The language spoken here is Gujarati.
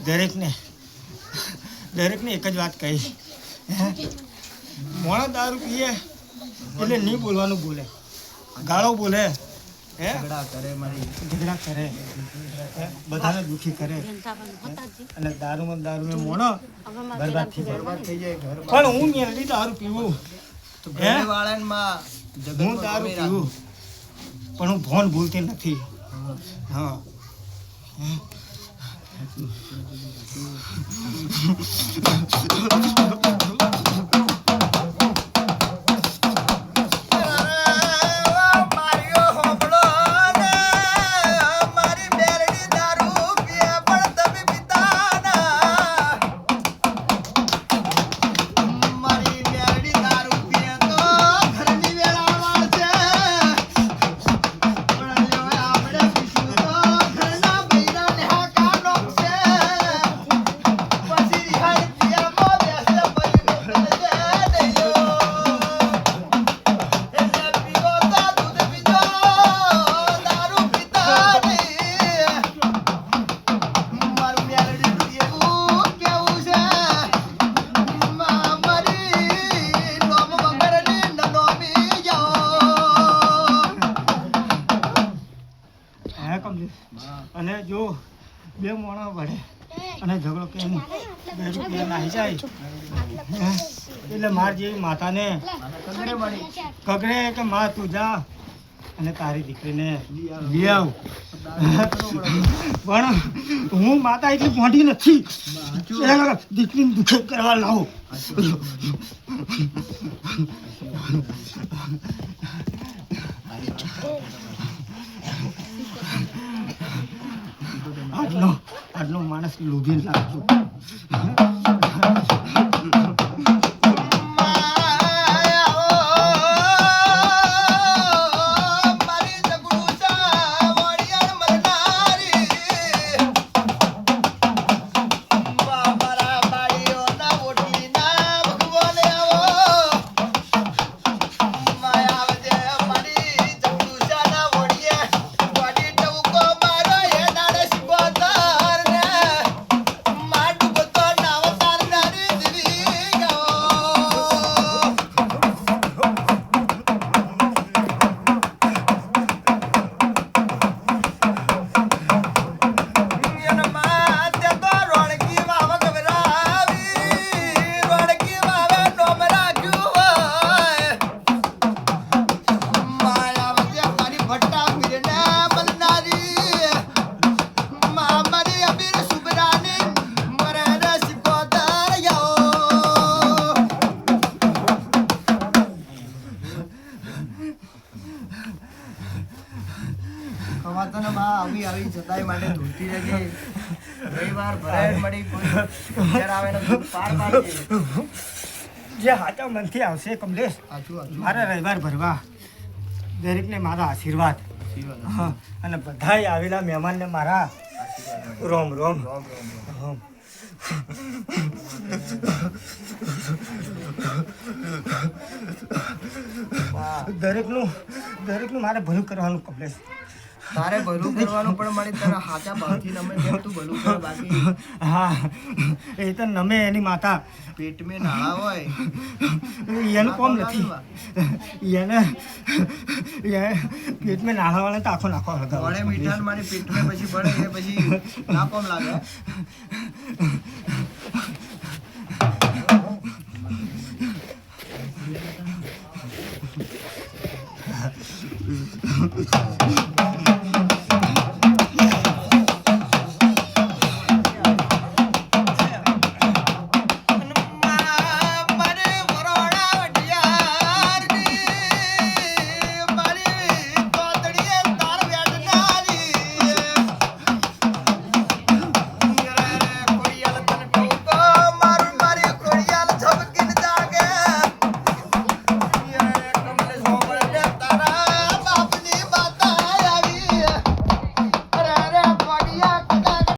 દરેકને એક જ વાત કહીશ, મોણો દારૂ પીએ એટલે નહીં બોલવાનું, બોલે ગાળો બોલે, ઝઘડા કરે, બધાને દુઃખી કરે અને દારૂમાં મોણો બરબાદ થઈ જાય. પણ હું મેલડી દારૂ પીવું, હું દારૂ પીવું પણ હું ભોન ભૂલતી નથી. હા અને જો બે મોણા વળે અને ઝઘડો કેમ બે રૂપિયા નાહી જાય એટલે માર જેવી માતાને કગડે કે માં તું જા અને તારી દીકરીને લઈ આવ. પણ હું માતા એટલી મોટી નથી, દીકરીને દુઃખ કરવા લાવો. આટલો માણસ લોભી લાગતો. જે હાચા મનથી આવશે કમલેશ, મારે રવિવાર ભરવા દરેકને મારા આશીર્વાદ, હા, અને બધાય આવેલા મહેમાનને મારા રોમ રોમ. દરેકનું મારે ભલું કરવાનું કમલેશ. તારે ભલું કરવાનું પણ મારી તને હાચા ભાવથી નમે જેમ તું ભલું કર. બાકી હા, એ તો નમે એની માતા પેટમાં નાળા હોય એનું કોમ નથી. એને પેટમાં નાળા વાળા તો આખો નાખો વળે મીઠા મારી પેટમાં પછી બળે એ પછી ના કોમ લાગે.